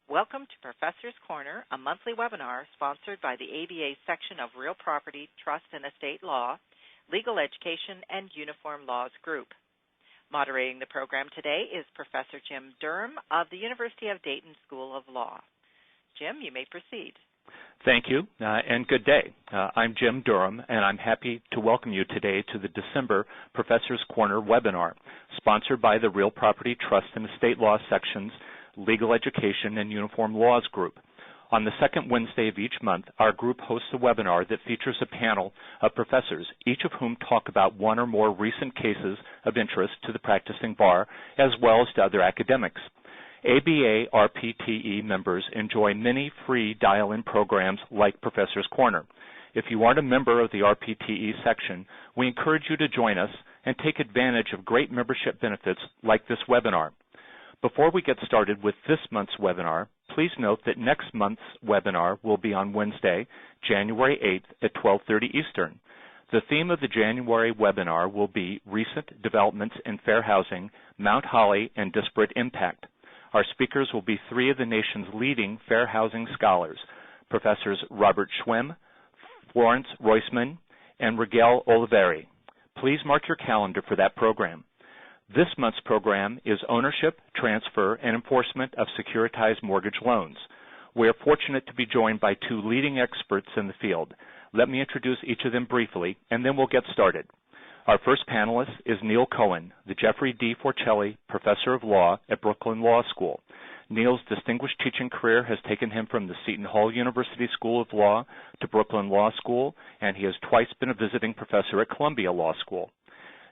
Welcome to Professor's Corner, a monthly webinar sponsored by the ABA section of Real Property, Trust and Estate Law, Legal Education, and Uniform Laws Group. Moderating the program today is Professor Jim Durham of the University of Dayton School of Law. Jim, you may proceed. Thank you, and good day. I'm Jim Durham, and I'm happy to welcome you today to the December Professor's Corner webinar, sponsored by the Real Property, Trust and Estate Law sections, Legal Education, and Uniform Laws Group. On the second Wednesday of each month, our group hosts a webinar that features a panel of professors, each of whom talk about one or more recent cases of interest to the practicing bar, as well as to other academics. ABA RPTE members enjoy many free dial-in programs like Professor's Corner. If you aren't a member of the RPTE section, we encourage you to join us and take advantage of great membership benefits like this webinar. Before we get started with this month's webinar, please note that next month's webinar will be on Wednesday, January 8th at 12:30 Eastern. The theme of the January webinar will be Recent Developments in Fair Housing, Mount Holly, and Disparate Impact. Our speakers will be three of the nation's leading fair housing scholars, Professors Robert Schwem, Florence Roisman, and Rigel Oliveri. Please mark your calendar for that program. This month's program is Ownership, Transfer, and Enforcement of Securitized Mortgage Loans. We are fortunate to be joined by two leading experts in the field. Let me introduce each of them briefly, and then we'll get started. Our first panelist is Neil Cohen, the Jeffrey D. Forcelli Professor of Law at Brooklyn Law School. Neil's distinguished teaching career has taken him from the Seton Hall University School of Law to Brooklyn Law School, and he has twice been a visiting professor at Columbia Law School.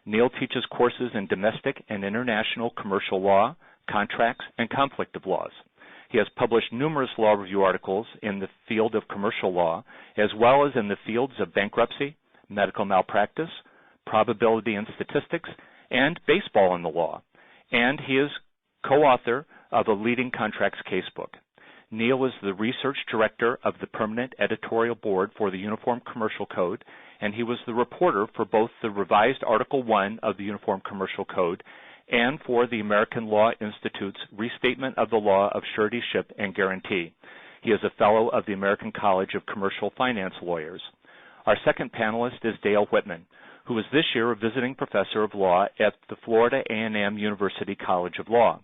Neil teaches courses in domestic and international commercial law, contracts, and conflict of laws. He has published numerous law review articles in the field of commercial law, as well as in the fields of bankruptcy, medical malpractice, probability and statistics, and baseball in the law. And he is co-author of a leading contracts casebook. Neil is the research director of the Permanent Editorial Board for the Uniform Commercial Code, and he was the reporter for both the revised Article 1 of the Uniform Commercial Code and for the American Law Institute's Restatement of the Law of Suretyship and Guarantee. He is a fellow of the American College of Commercial Finance Lawyers. Our second panelist is Dale Whitman, who is this year a visiting professor of law at the Florida A&M University College of Law.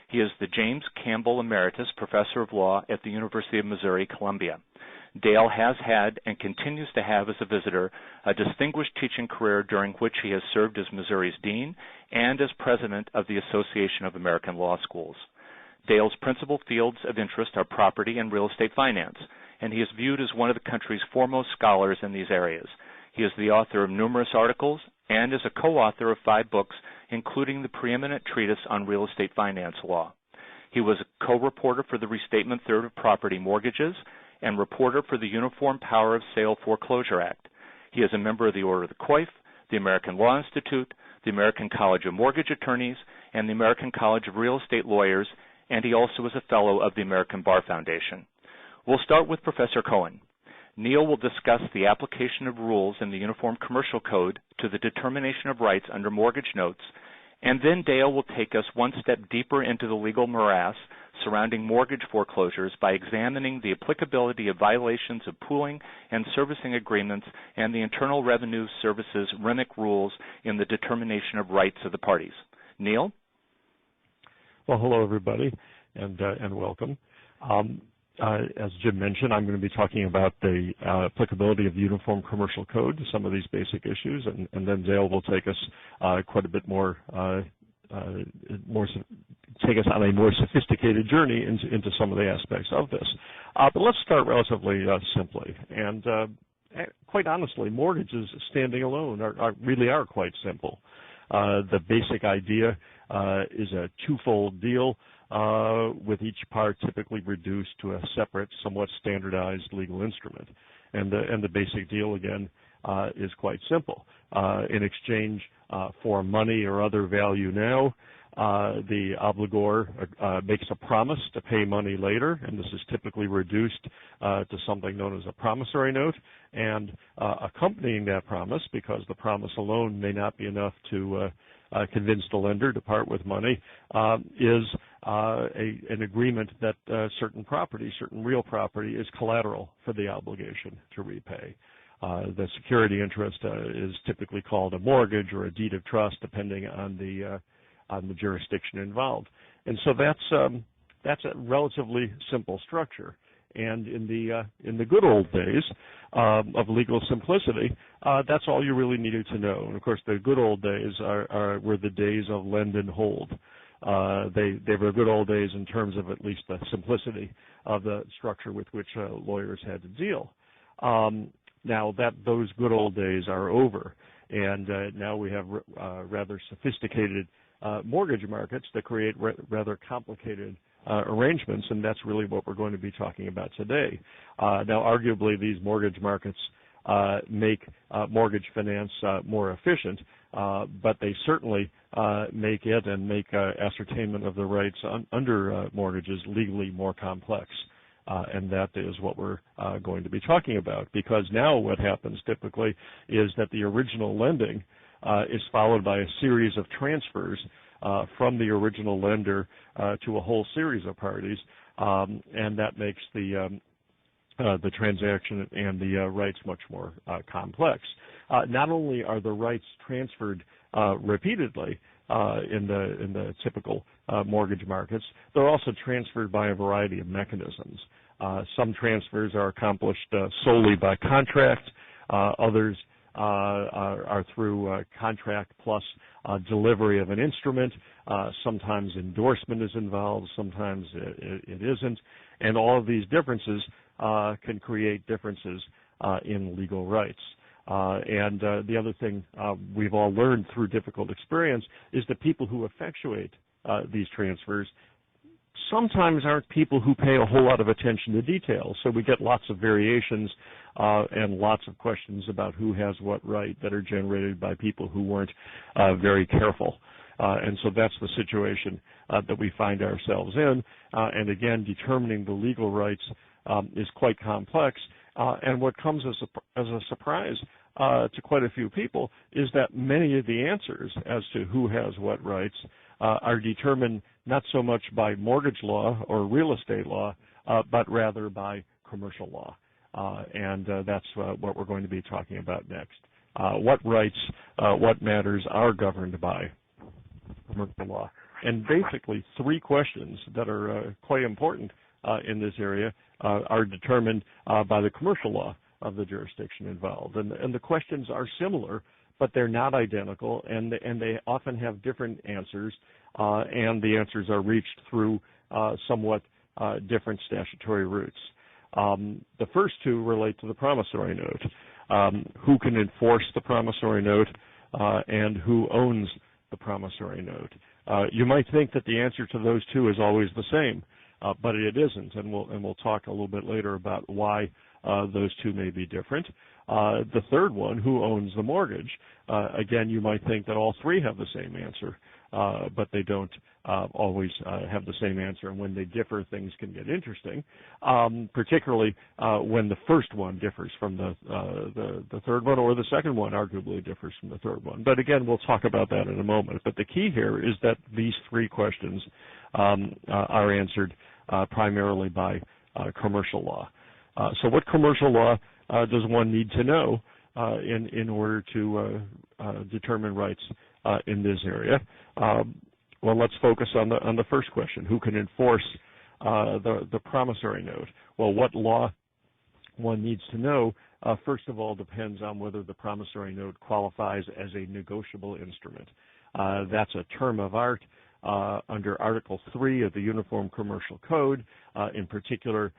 He is the James Campbell Emeritus Professor of Law at the University of Missouri-Columbia. Dale has had and continues to have as a visitor a distinguished teaching career during which he has served as Missouri's dean and as president of the Association of American Law Schools. Dale's principal fields of interest are property and real estate finance, and he is viewed as one of the country's foremost scholars in these areas. He is the author of numerous articles and is a co-author of 5 books, including the preeminent treatise on real estate finance law. He was a co-reporter for the Restatement Third of Property Mortgages and reporter for the Uniform Power of Sale Foreclosure Act. He is a member of the Order of the Coif, the American Law Institute, the American College of Mortgage Attorneys, and the American College of Real Estate Lawyers, and he also is a fellow of the American Bar Foundation. We'll start with Professor Cohen. Neil will discuss the application of rules in the Uniform Commercial Code to the determination of rights under mortgage notes, and then Dale will take us one step deeper into the legal morass surrounding mortgage foreclosures by examining the applicability of violations of pooling and servicing agreements and the Internal Revenue Service's REMIC rules in the determination of rights of the parties. Neil? Well, hello, everybody, and welcome. As Jim mentioned, I'm going to be talking about the applicability of the Uniform Commercial Code to some of these basic issues, and then Dale will take us quite a bit more, take us on a more sophisticated journey into some of the aspects of this. But let's start relatively simply. And quite honestly, mortgages standing alone really are quite simple. The basic idea is a twofold deal, with each part typically reduced to a separate, somewhat standardized legal instrument. And the basic deal, again, is quite simple. In exchange for money or other value now, the obligor makes a promise to pay money later, and this is typically reduced to something known as a promissory note. And accompanying that promise, because the promise alone may not be enough to convince the lender to part with money, is an agreement that certain property, certain real property, is collateral for the obligation to repay. The security interest is typically called a mortgage or a deed of trust, depending on the jurisdiction involved. And so that's a relatively simple structure. And in the good old days of legal simplicity, that's all you really needed to know. And of course, the good old days were the days of lend and hold. They were good old days in terms of at least the simplicity of the structure with which lawyers had to deal. Now that those good old days are over, and now we have rather sophisticated mortgage markets that create rather complicated arrangements, and that's really what we're going to be talking about today. Now, arguably, these mortgage markets make mortgage finance more efficient, but they certainly make it and make ascertainment of the rights under mortgages legally more complex. And that is what we're going to be talking about, because now what happens typically is that the original lending is followed by a series of transfers from the original lender to a whole series of parties, and that makes the transaction and the rights much more complex. Not only are the rights transferred repeatedly in the typical mortgage markets, they're also transferred by a variety of mechanisms. Some transfers are accomplished solely by contract. Others are through contract plus delivery of an instrument. Sometimes endorsement is involved, sometimes it isn't. And all of these differences can create differences in legal rights. And the other thing we've all learned through difficult experience is that people who effectuate these transfers sometimes aren't people who pay a whole lot of attention to details. So we get lots of variations and lots of questions about who has what right that are generated by people who weren't very careful. And so that's the situation that we find ourselves in. And again, determining the legal rights is quite complex. And what comes as a surprise to quite a few people is that many of the answers as to who has what rights are determined not so much by mortgage law or real estate law, but rather by commercial law. And that's what we're going to be talking about next. What rights, what matters are governed by commercial law. And basically, three questions that are quite important in this area are determined by the commercial law of the jurisdiction involved. And the questions are similar, but they're not identical, and they often have different answers, and the answers are reached through somewhat different statutory routes. The first two relate to the promissory note. Who can enforce the promissory note, and who owns the promissory note? You might think that the answer to those two is always the same, but it isn't, and we'll talk a little bit later about why those two may be different. The third one, who owns the mortgage? Again, you might think that all three have the same answer, but they don't always have the same answer. And when they differ, things can get interesting, particularly when the first one differs from the third one, or the second one arguably differs from the third one. But again, we'll talk about that in a moment. But the key here is that these three questions are answered primarily by commercial law. So what commercial law does one need to know in order to determine rights in this area? Well, let's focus on the first question: who can enforce the promissory note? Well, what law one needs to know first of all depends on whether the promissory note qualifies as a negotiable instrument. That's a term of art under Article 3 of the Uniform Commercial Code. In particular,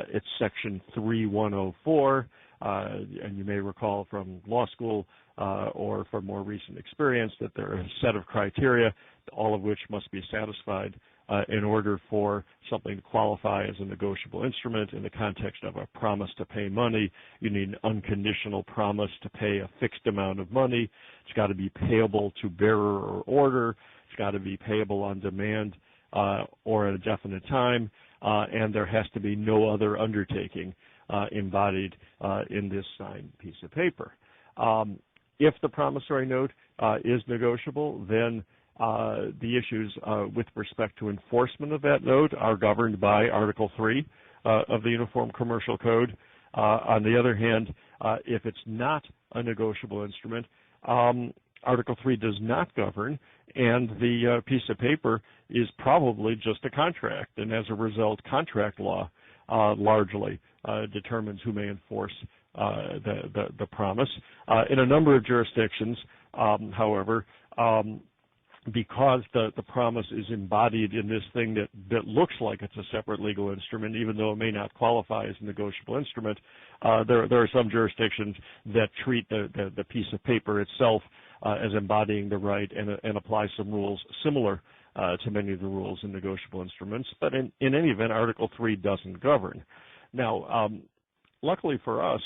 it's Section 3104, and you may recall from law school or from more recent experience that there are a set of criteria, all of which must be satisfied in order for something to qualify as a negotiable instrument. In the context of a promise to pay money, you need an unconditional promise to pay a fixed amount of money. It's got to be payable to bearer or order. It's got to be payable on demand or at a definite time, and there has to be no other undertaking embodied in this signed piece of paper. If the promissory note is negotiable, then The issues with respect to enforcement of that note are governed by Article 3 of the Uniform Commercial Code. On the other hand, if it's not a negotiable instrument, Article 3 does not govern, and the piece of paper is probably just a contract, and as a result, contract law largely determines who may enforce the promise. In a number of jurisdictions, however, because the promise is embodied in this thing that looks like it's a separate legal instrument, even though it may not qualify as a negotiable instrument, there are some jurisdictions that treat the piece of paper itself as embodying the right and apply some rules similar to many of the rules in negotiable instruments. But in any event, Article 3 doesn't govern. Now, luckily for us,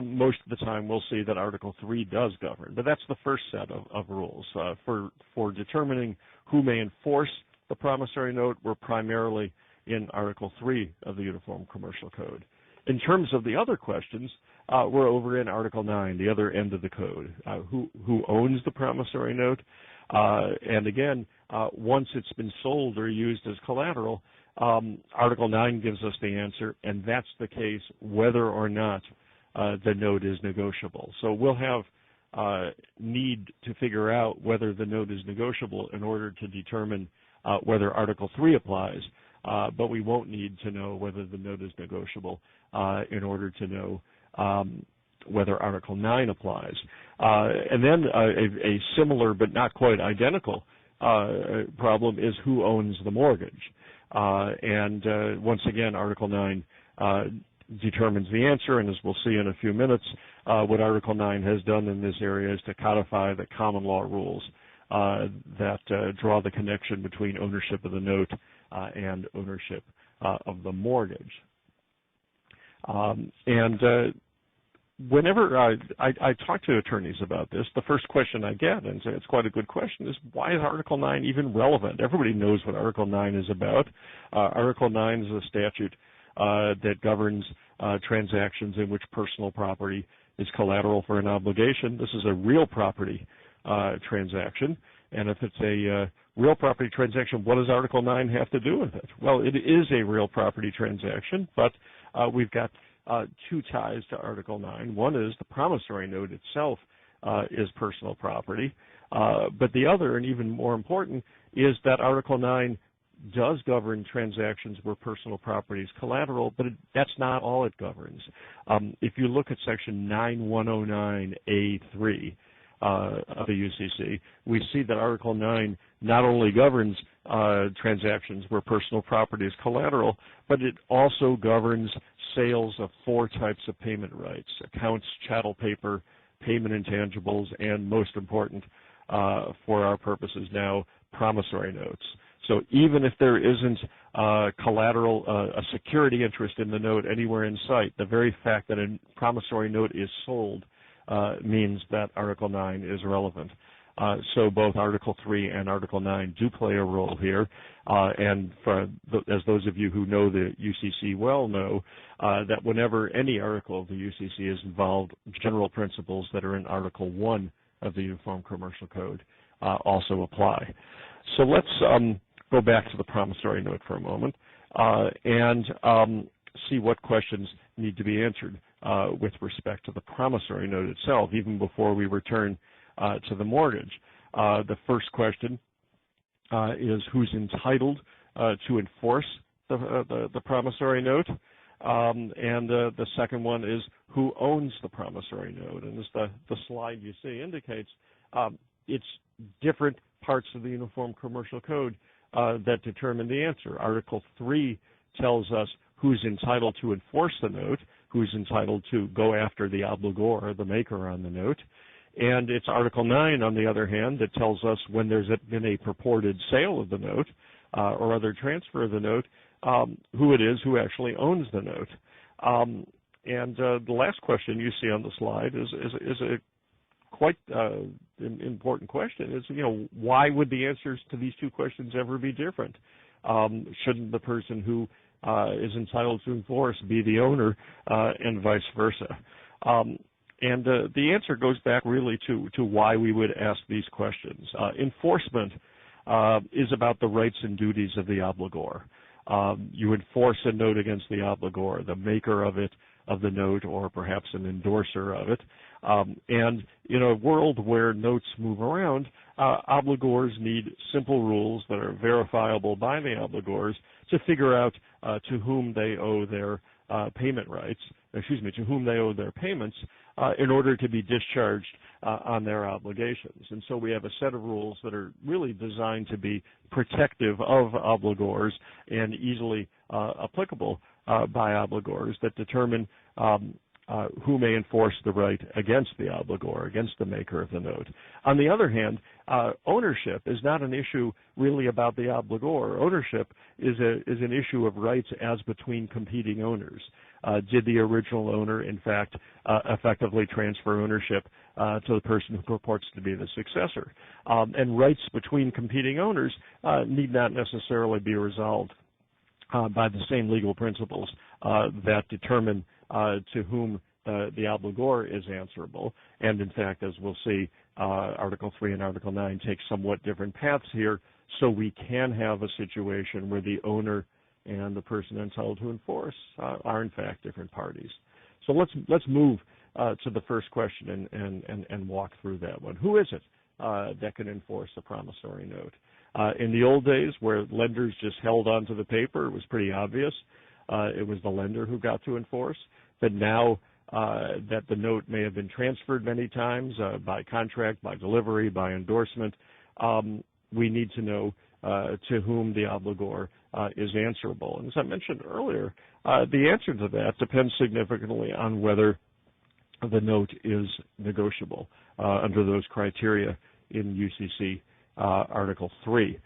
most of the time we'll see that Article 3 does govern, but that's the first set of rules. For determining who may enforce the promissory note, we're primarily in Article 3 of the Uniform Commercial Code. In terms of the other questions, we're over in Article 9, the other end of the code. Who owns the promissory note? And again, once it's been sold or used as collateral, Article 9 gives us the answer, and that's the case whether or not the note is negotiable. So we'll have need to figure out whether the note is negotiable in order to determine whether Article 3 applies, but we won't need to know whether the note is negotiable in order to know whether Article 9 applies. And then a similar but not quite identical problem is who owns the mortgage. And once again, Article 9 determines the answer, and as we'll see in a few minutes, what Article 9 has done in this area is to codify the common law rules that draw the connection between ownership of the note and ownership of the mortgage. Whenever I talk to attorneys about this, the first question I get, and it's quite a good question, is why is Article 9 even relevant? Everybody knows what Article 9 is about. Article 9 is a statute that governs transactions in which personal property is collateral for an obligation. This is a real property transaction, and if it's a real property transaction, what does Article 9 have to do with it? Well, it is a real property transaction, but we've got two ties to Article 9. One is the promissory note itself is personal property, but the other, and even more important, is that Article 9 does govern transactions where personal property is collateral, but that's not all it governs. If you look at Section 9109A3 of the UCC, we see that Article 9 not only governs transactions where personal property is collateral, but it also governs sales of 4 types of payment rights: accounts, chattel paper, payment intangibles, and most important for our purposes now, promissory notes. So even if there isn't collateral, a security interest in the note anywhere in sight, the very fact that a promissory note is sold means that Article 9 is relevant. So both Article 3 and Article 9 do play a role here, and as those of you who know the UCC well know, that whenever any article of the UCC is involved, general principles that are in Article 1 of the Uniform Commercial Code also apply. So let's go back to the promissory note for a moment and see what questions need to be answered with respect to the promissory note itself, even before we return to the mortgage. The first question is who's entitled to enforce the promissory note, and the second one is who owns the promissory note. And as the slide you see indicates, it's different parts of the Uniform Commercial Code that determine the answer. Article 3 tells us who's entitled to enforce the note, who's entitled to go after the obligor, the maker on the note. And it's Article 9, on the other hand, that tells us when there's been a purported sale of the note or other transfer of the note, who it is who actually owns the note. And the last question you see on the slide is a quite important question. Is, why would the answers to these two questions ever be different? Shouldn't the person who is entitled to enforce be the owner and vice versa? And the answer goes back really to why we would ask these questions. Enforcement is about the rights and duties of the obligor. You enforce a note against the obligor, the maker of it, of the note, or perhaps an endorser of it. And in a world where notes move around, obligors need simple rules that are verifiable by the obligors to figure out to whom they owe their payment rights, to whom they owe their payments in order to be discharged on their obligations. And so we have a set of rules that are really designed to be protective of obligors and easily applicable by obligors that determine who may enforce the right against the obligor, against the maker of the note. On the other hand, ownership is not an issue really about the obligor. Ownership is an issue of rights as between competing owners. Did the original owner, in fact, effectively transfer ownership to the person who purports to be the successor? And rights between competing owners need not necessarily be resolved by the same legal principles that determine to whom the obligor is answerable. And in fact, as we'll see, Article 3 and Article 9 take somewhat different paths here, so we can have a situation where the owner and the person entitled to enforce are in fact different parties. So let's move to the first question and walk through that one. Who is it that can enforce a promissory note? In the old days, where lenders just held onto the paper, it was pretty obvious. It was the lender who got to enforce. But now that the note may have been transferred many times by contract, by delivery, by endorsement, we need to know to whom the obligor is answerable. And as I mentioned earlier, the answer to that depends significantly on whether the note is negotiable under those criteria in UCC Article 3.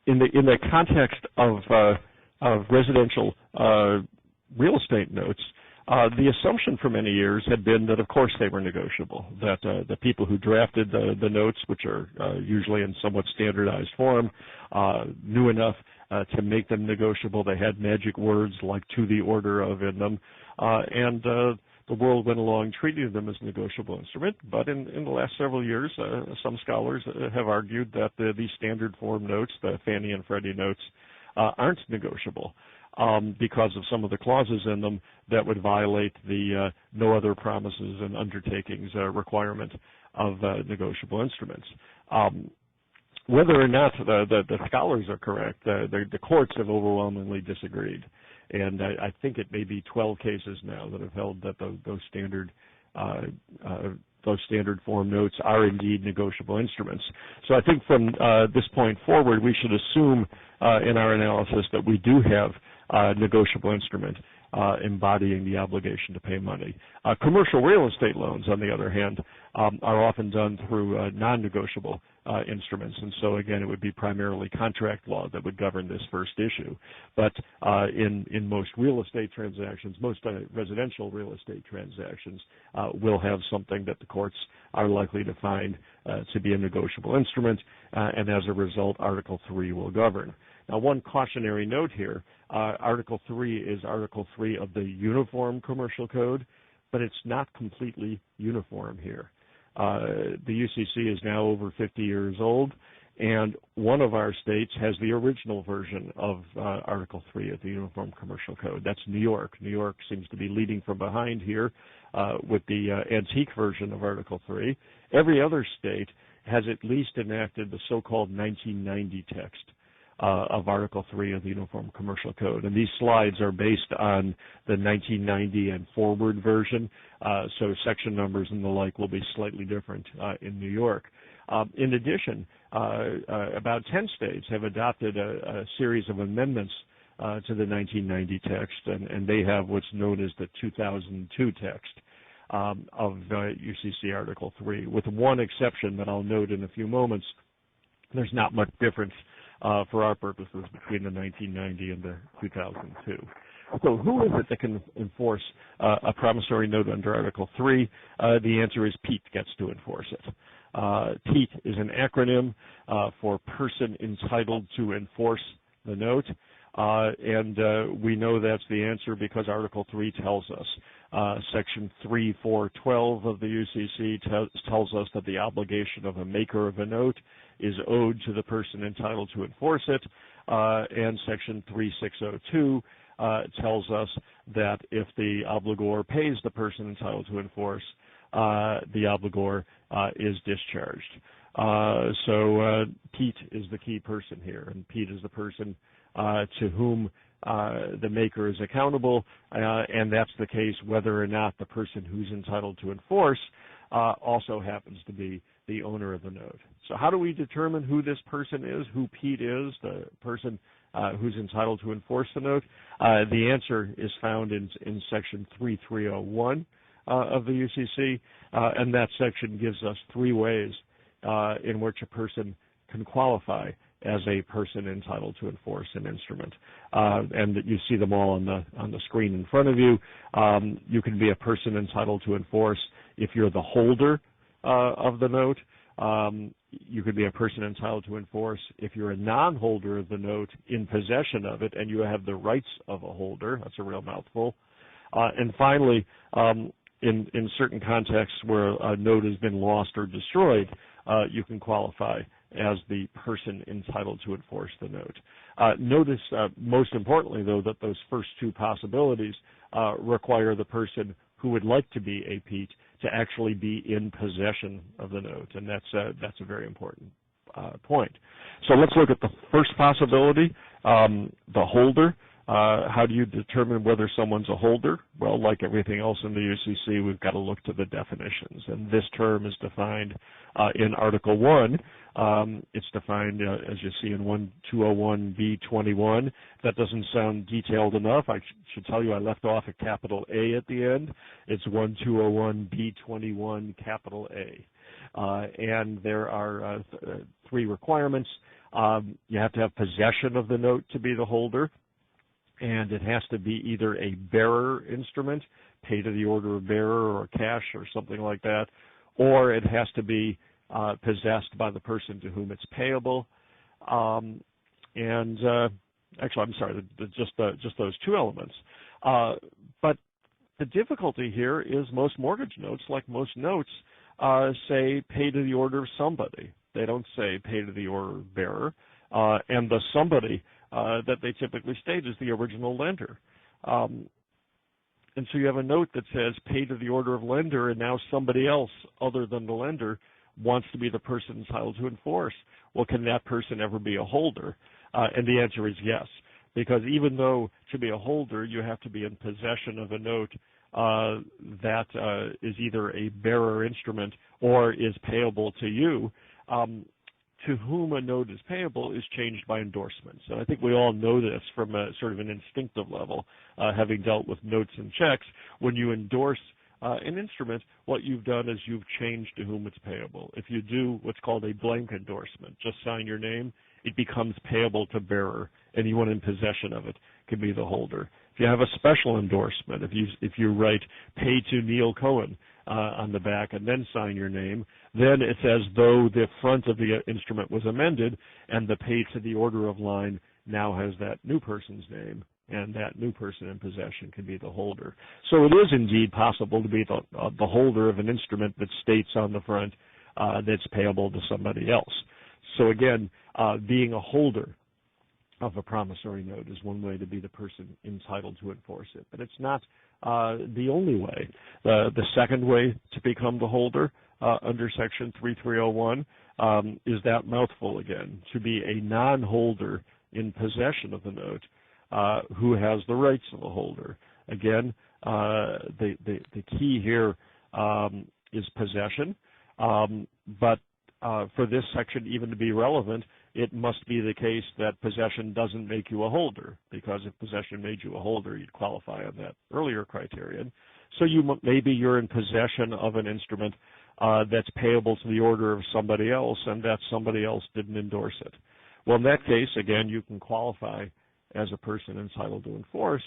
In the context of residential real estate notes, the assumption for many years had been that, of course, they were negotiable, that the people who drafted the notes, which are usually in somewhat standardized form, knew enough to make them negotiable. They had magic words like "to the order of" in them, and the world went along treating them as a negotiable instrument. But in the last several years, some scholars have argued that these standard form notes, the Fannie and Freddie notes, aren't negotiable because of some of the clauses in them that would violate the no other promises and undertakings requirement of negotiable instruments. Whether or not the scholars are correct, the courts have overwhelmingly disagreed. And I think it may be 12 cases now that have held that those standard form notes are indeed negotiable instruments. So I think from this point forward, we should assume in our analysis that we do have a negotiable instrument embodying the obligation to pay money. Commercial real estate loans, on the other hand, are often done through non-negotiable instruments, and so again, it would be primarily contract law that would govern this first issue. But in most real estate transactions, most residential real estate transactions will have something that the courts are likely to find to be a negotiable instrument, and as a result, Article 3 will govern. Now, one cautionary note here, Article 3 is Article 3 of the Uniform Commercial Code, but it's not completely uniform here. The UCC is now over 50 years old, and one of our states has the original version of Article 3 of the Uniform Commercial Code. That's New York. New York seems to be leading from behind here with the antique version of Article 3. Every other state has at least enacted the so-called 1990 text of Article 3 of the Uniform Commercial Code. And these slides are based on the 1990 and forward version, so section numbers and the like will be slightly different in New York. In addition, about 10 states have adopted a series of amendments to the 1990 text, and they have what's known as the 2002 text of UCC Article 3, with one exception that I'll note in a few moments. There's not much difference for our purposes between the 1990 and the 2002. So who is it that can enforce a promissory note under Article 3? The answer is PETE gets to enforce it. PETE is an acronym for person entitled to enforce the note. And we know that's the answer because Article 3 tells us. Section 3.4.12 of the UCC tells us that the obligation of a maker of a note is owed to the person entitled to enforce it, and Section 3.6.02 tells us that if the obligor pays the person entitled to enforce, the obligor is discharged. So Pete is the key person here, and Pete is the person to whom the maker is accountable, and that's the case whether or not the person who's entitled to enforce also happens to be the owner of the note. So how do we determine who this person is, who Pete is, the person who's entitled to enforce the note? The answer is found in Section 3.301 of the UCC, and that section gives us three ways in which a person can qualify as a person entitled to enforce an instrument, and you see them all on the screen in front of you. You can be a person entitled to enforce if you're the holder of the note. You could be a person entitled to enforce if you're a non-holder of the note in possession of it and you have the rights of a holder. That's a real mouthful. And finally, in certain contexts where a note has been lost or destroyed, you can qualify as the person entitled to enforce the note. Notice, most importantly, though, that those first two possibilities require the person who would like to be a Pete to actually be in possession of the note, and that's a very important point. So let's look at the first possibility, the holder. How do you determine whether someone's a holder? Well, like everything else in the UCC, we've got to look to the definitions, and this term is defined in Article 1. It's defined, as you see, in 1201B21. That doesn't sound detailed enough. I should tell you I left off a capital A at the end. It's 1201B21, capital A. And there are three requirements. You have to have possession of the note to be the holder, and it has to be either a bearer instrument, pay to the order of bearer or cash or something like that, or it has to be possessed by the person to whom it's payable. Actually, I'm sorry, just those two elements. But the difficulty here is most mortgage notes, like most notes, say pay to the order of somebody. They don't say pay to the order of bearer, and the somebody that they typically state is the original lender. And so you have a note that says pay to the order of lender, and now somebody else other than the lender wants to be the person entitled to enforce. Well, can that person ever be a holder? And the answer is yes, because even though to be a holder you have to be in possession of a note that is either a bearer instrument or is payable to you, to whom a note is payable is changed by endorsements. And I think we all know this from a sort of an instinctive level, having dealt with notes and checks. When you endorse an instrument, what you've done is you've changed to whom it's payable. If you do what's called a blank endorsement, just sign your name, it becomes payable to bearer. Anyone in possession of it can be the holder. If you have a special endorsement, if you write pay to Neil Cohen on the back and then sign your name, then it's as though the front of the instrument was amended and the pay to the order of line now has that new person's name, and that new person in possession can be the holder. So it is indeed possible to be the holder of an instrument that states on the front that's payable to somebody else. So again, being a holder of a promissory note is one way to be the person entitled to enforce it. But it's not the only way. The second way to become the holder under Section 3301 is that mouthful again, to be a non-holder in possession of the note who has the rights of the holder. Again, the key here is possession, but for this section even to be relevant, it must be the case that possession doesn't make you a holder, because if possession made you a holder, you'd qualify on that earlier criterion. So maybe you're in possession of an instrument that's payable to the order of somebody else, and that somebody else didn't endorse it. Well, in that case, again, you can qualify as a person entitled to enforce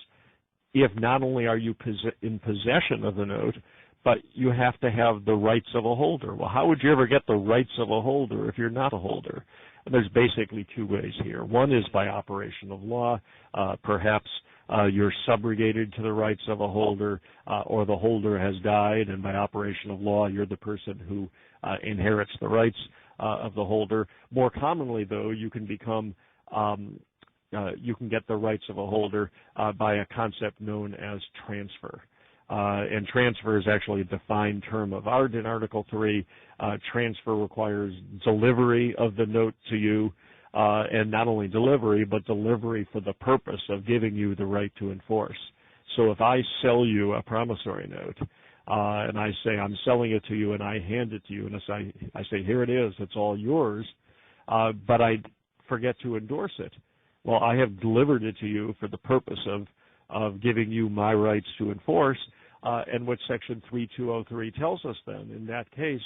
if not only are you in possession of the note, but you have to have the rights of a holder. Well, how would you ever get the rights of a holder if you're not a holder? And there's basically two ways here. One is by operation of law. Perhaps you're subrogated to the rights of a holder, or the holder has died, and by operation of law, you're the person who inherits the rights of the holder. More commonly, though, you can become you can get the rights of a holder by a concept known as transfer. And transfer is actually a defined term of art in Article 3. Transfer requires delivery of the note to you, and not only delivery, but delivery for the purpose of giving you the right to enforce. So if I sell you a promissory note, and I say I'm selling it to you, and I hand it to you, and I say here it is, it's all yours, but I forget to endorse it. Well, I have delivered it to you for the purpose of giving you my rights to enforce, and what Section 3203 tells us then, in that case,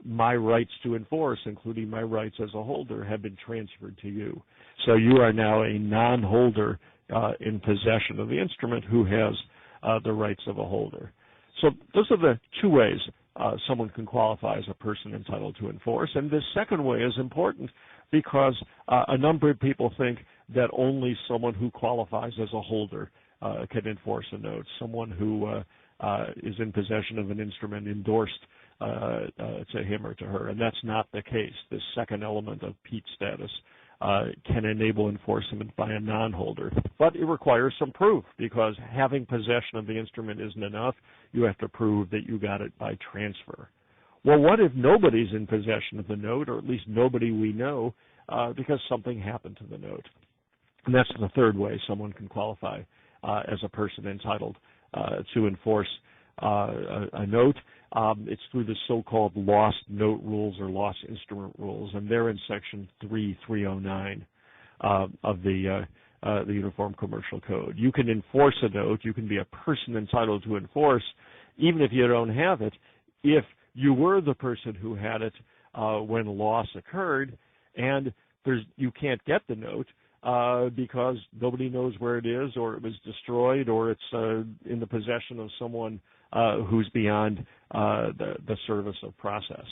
my rights to enforce, including my rights as a holder, have been transferred to you. So you are now a non-holder in possession of the instrument who has the rights of a holder. So those are the two ways someone can qualify as a person entitled to enforce. And this second way is important because a number of people think that only someone who qualifies as a holder can enforce a note. Someone who is in possession of an instrument endorsed to him or to her, and that's not the case. This second element of Pete status can enable enforcement by a non-holder, but it requires some proof because having possession of the instrument isn't enough. You have to prove that you got it by transfer. Well, what if nobody's in possession of the note, or at least nobody we know, because something happened to the note? And that's the third way someone can qualify as a person entitled to enforce a note. It's through the so-called lost note rules or lost instrument rules, and they're in Section 3309 of the Uniform Commercial Code. You can enforce a note. You can be a person entitled to enforce, even if you don't have it, if you were the person who had it when loss occurred, and you can't get the note because nobody knows where it is, or it was destroyed, or it's in the possession of someone who's beyond the service of process.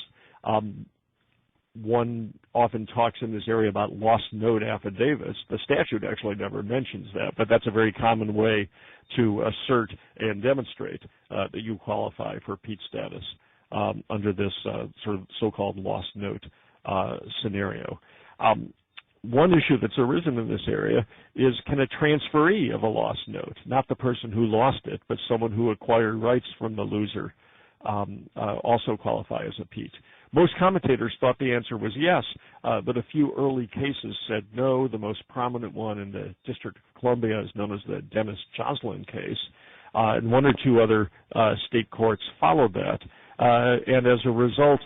One often talks in this area about lost note affidavits. The statute actually never mentions that, but that's a very common way to assert and demonstrate that you qualify for Pete status under this sort of so-called lost note scenario. One issue that's arisen in this area is, can a transferee of a lost note, not the person who lost it, but someone who acquired rights from the loser, also qualify as a Pete? Most commentators thought the answer was yes, but a few early cases said no. The most prominent one in the District of Columbia is known as the Dennis Joslin case, and one or two other state courts followed that. And as a result,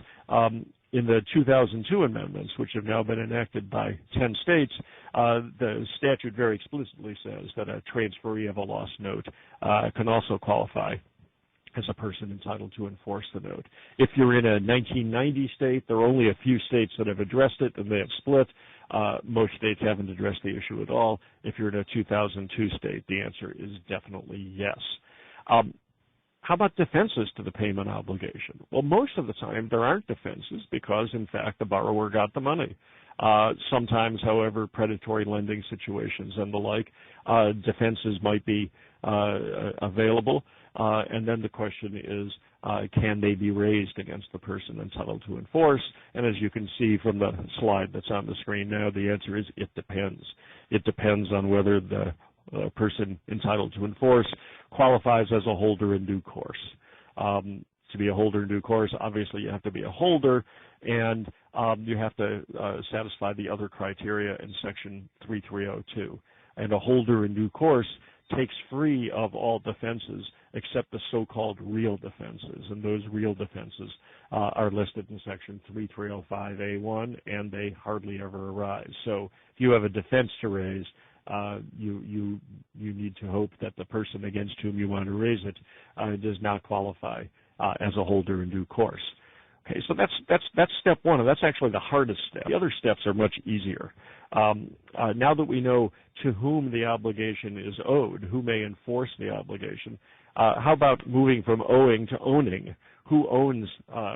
in the 2002 amendments, which have now been enacted by 10 states, the statute very explicitly says that a transferee of a lost note can also qualify as a person entitled to enforce the note. If you're in a 1990 state, there are only a few states that have addressed it, and they have split. Most states haven't addressed the issue at all. If you're in a 2002 state, the answer is definitely yes. How about defenses to the payment obligation? Well, most of the time there aren't defenses because, in fact, the borrower got the money. Sometimes, however, predatory lending situations and the like, defenses might be available. And then the question is, can they be raised against the person entitled to enforce? And as you can see from the slide that's on the screen now, the answer is it depends. It depends on whether the person entitled to enforce qualifies as a holder in due course. To be a holder in due course, obviously you have to be a holder, and you have to satisfy the other criteria in Section 3302. And a holder in due course takes free of all defenses except the so-called real defenses, and those real defenses are listed in Section 3305A1, and they hardly ever arise. So if you have a defense to raise, you need to hope that the person against whom you want to raise it does not qualify as a holder in due course. Okay, so that's step one, and that's actually the hardest step. The other steps are much easier. Now that we know to whom the obligation is owed, who may enforce the obligation, how about moving from owing to owning? Who owns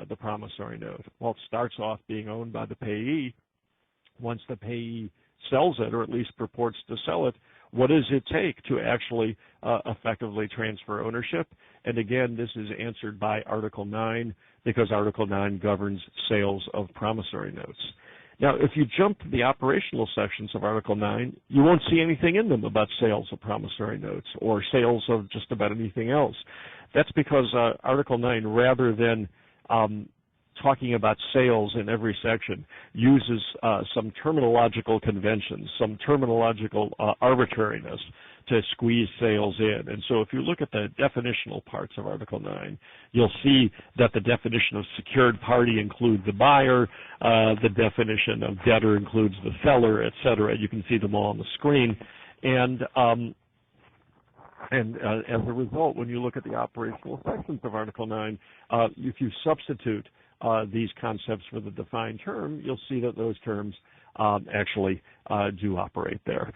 the promissory note? Well, it starts off being owned by the payee, Once the payee sells it, or at least purports to sell it, what does it take to actually effectively transfer ownership? And again, this is answered by Article 9, because Article 9 governs sales of promissory notes. Now, if you jump to the operational sections of Article 9, you won't see anything in them about sales of promissory notes or sales of just about anything else. That's because Article 9, rather than talking about sales in every section, uses some terminological conventions, some terminological arbitrariness to squeeze sales in. And so if you look at the definitional parts of Article 9, you'll see that the definition of secured party includes the buyer, the definition of debtor includes the seller, et cetera. You can see them all on the screen. And as a result, when you look at the operational sections of Article 9, if you substitute these concepts for the defined term, you'll see that those terms actually do operate there.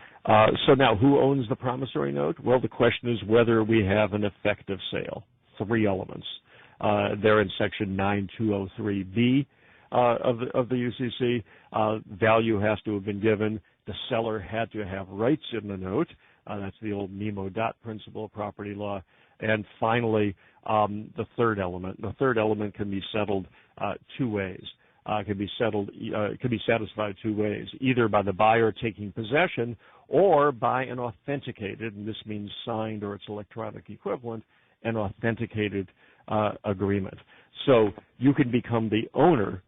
So now, who owns the promissory note? Well, the question is whether we have an effective sale. 3 elements. They're in Section 9203B of the UCC. Value has to have been given. The seller had to have rights in the note. That's the old Nemo dot principle of property law. And finally, the third element. The third element can be settled 2 ways. Can be satisfied 2 ways, either by the buyer taking possession or by an authenticated, and this means signed or its electronic equivalent, an authenticated agreement. So you can become the owner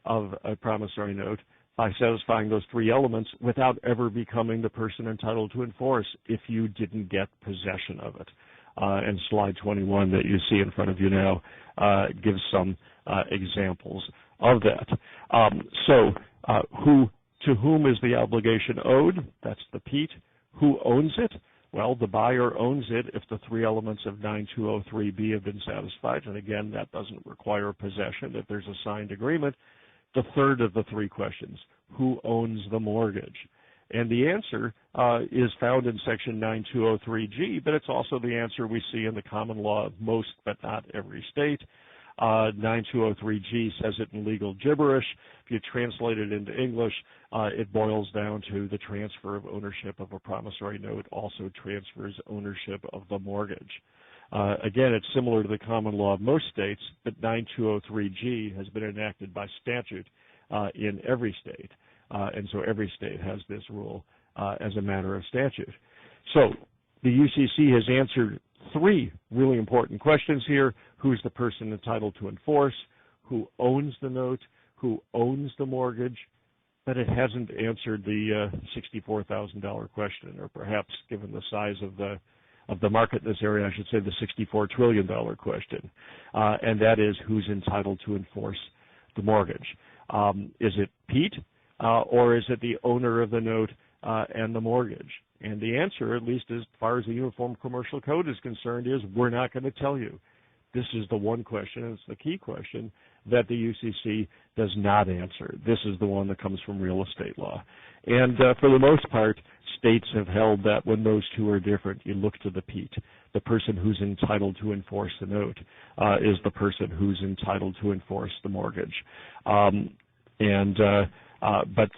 of a promissory note by satisfying those 3 elements without ever becoming the person entitled to enforce if you didn't get possession of it. And slide 21 that you see in front of you now gives some examples of that. To whom is the obligation owed? That's the Pete. Who owns it? Well, the buyer owns it if the 3 elements of 9203B have been satisfied. And again, that doesn't require possession if there's a signed agreement. The third of the 3 questions, who owns the mortgage? And the answer is found in Section 9203G, but it's also the answer we see in the common law of most but not every state. 9203G says it in legal gibberish. If you translate it into English, it boils down to the transfer of ownership of a promissory note also transfers ownership of the mortgage. Again, it's similar to the common law of most states, but 9203G has been enacted by statute in every state. And so every state has this rule as a matter of statute. So the UCC has answered 3 really important questions here. Who's the person entitled to enforce? Who owns the note? Who owns the mortgage? But it hasn't answered the $64,000 question, or perhaps, given the size of the market in this area, I should say the $64 trillion question. And that is, who's entitled to enforce the mortgage? Is it Pete? Or is it the owner of the note and the mortgage? And the answer, at least as far as the Uniform Commercial Code is concerned, is we're not going to tell you. This is the one question, and it's the key question, that the UCC does not answer. This is the one that comes from real estate law. And for the most part, states have held that when those 2 are different, you look to the Pete. The person who's entitled to enforce the note is the person who's entitled to enforce the mortgage. But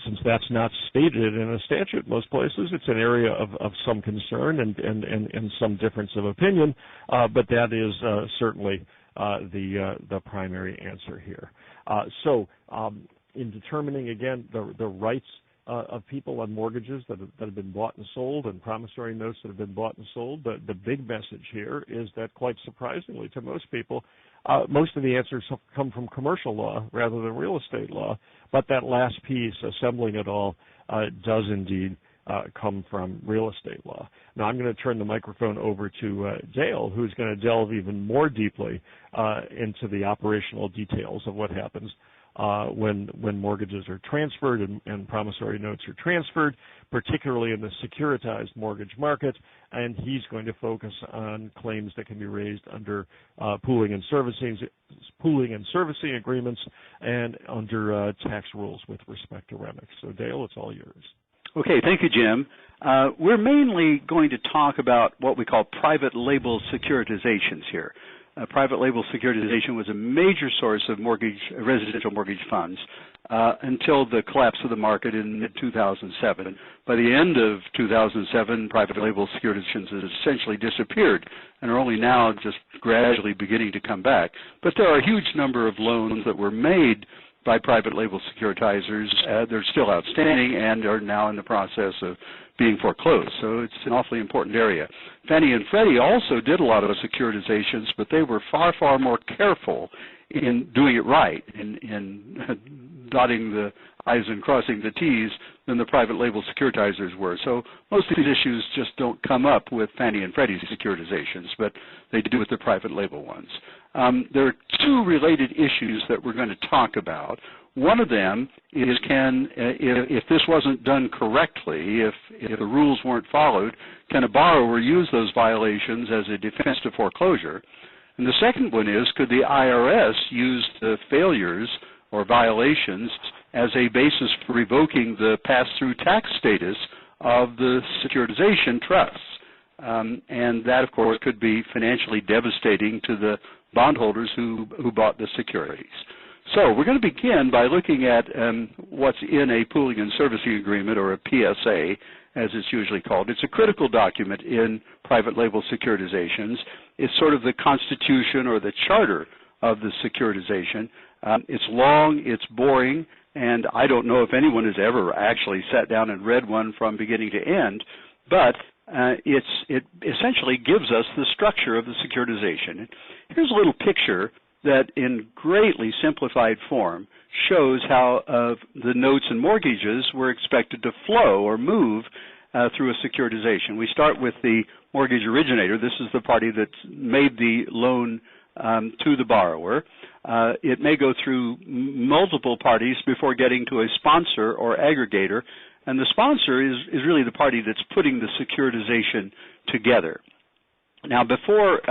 since that's not stated in a statute in most places, it's an area of some concern and some difference of opinion, but that is certainly the primary answer here. In determining, again, the rights of people on mortgages that have been bought and sold and promissory notes that have been bought and sold, the big message here is that, quite surprisingly to most people, most of the answers come from commercial law rather than real estate law, but that last piece, assembling it all, does indeed come from real estate law. Now I'm going to turn the microphone over to Dale, who's going to delve even more deeply into the operational details of what happens when mortgages are transferred and promissory notes are transferred, particularly in the securitized mortgage market, and he's going to focus on claims that can be raised under pooling and servicing agreements and under tax rules with respect to REMIC. So Dale, it's all yours. Okay, thank you, Jim. We're mainly going to talk about what we call private label securitizations here. private label securitization was a major source of residential mortgage funds until the collapse of the market in mid-2007. By the end of 2007, private label securitizations had essentially disappeared and are only now just gradually beginning to come back. But there are a huge number of loans that were made by private label securitizers. They're still outstanding and are now in the process of being foreclosed. So it's an awfully important area. Fannie and Freddie also did a lot of securitizations, but they were far, far more careful in doing it right, in dotting the I's and crossing the T's than the private label securitizers were. So most of these issues just don't come up with Fannie and Freddie securitizations, but they do with the private label ones. There are two related issues that we're going to talk about. One of them is if this wasn't done correctly, if the rules weren't followed, can a borrower use those violations as a defense to foreclosure? And the second one is, could the IRS use the failures or violations as a basis for revoking the pass-through tax status of the securitization trusts? And that, of course, could be financially devastating to the bondholders who bought the securities. So we're going to begin by looking at what's in a pooling and servicing agreement, or a PSA, as it's usually called. It's a critical document in private label securitizations. It's sort of the constitution or the charter of the securitization. It's long, it's boring, and I don't know if anyone has ever actually sat down and read one from beginning to end, but it essentially gives us the structure of the securitization. Here's a little picture that in greatly simplified form shows how the notes and mortgages were expected to flow or move through a securitization. We start with the mortgage originator. This is the party that's made the loan to the borrower. It may go through multiple parties before getting to a sponsor or aggregator, and the sponsor is really the party that's putting the securitization together. Now, before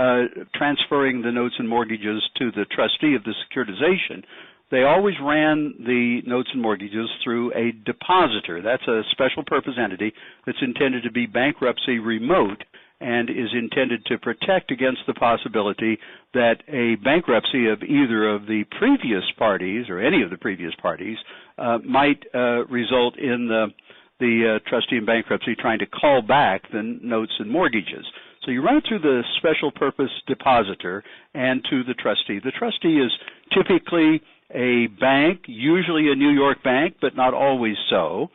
transferring the notes and mortgages to the trustee of the securitization, they always ran the notes and mortgages through a depositor. That's a special purpose entity that's intended to be bankruptcy remote and is intended to protect against the possibility that a bankruptcy of either of the previous parties or any of the previous parties might result in the trustee in bankruptcy trying to call back the notes and mortgages. So you run it through the special purpose depositor and to the trustee. The trustee is typically a bank, usually a New York bank, but not always so.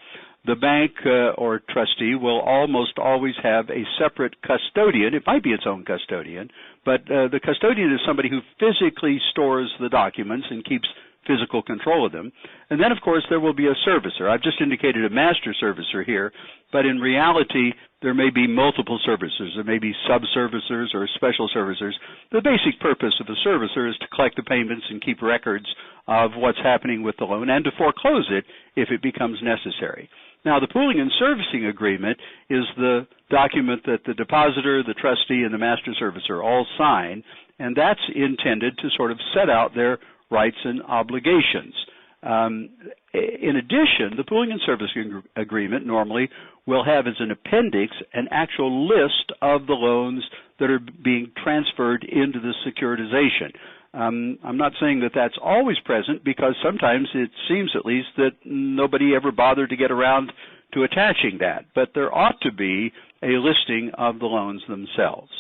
The bank or trustee will almost always have a separate custodian. It might be its own custodian, but the custodian is somebody who physically stores the documents and keeps physical control of them. And then, of course, there will be a servicer. I've just indicated a master servicer here, but in reality, there may be multiple servicers. There may be sub-servicers or special servicers. The basic purpose of a servicer is to collect the payments and keep records of what's happening with the loan and to foreclose it if it becomes necessary. Now, the pooling and servicing agreement is the document that the depositor, the trustee, and the master servicer all sign, and that's intended to sort of set out their rights and obligations. In addition, the pooling and servicing agreement normally will have as an appendix an actual list of the loans that are being transferred into the securitization. I'm not saying that that's always present, because sometimes it seems at least that nobody ever bothered to get around to attaching that, but there ought to be a listing of the loans themselves.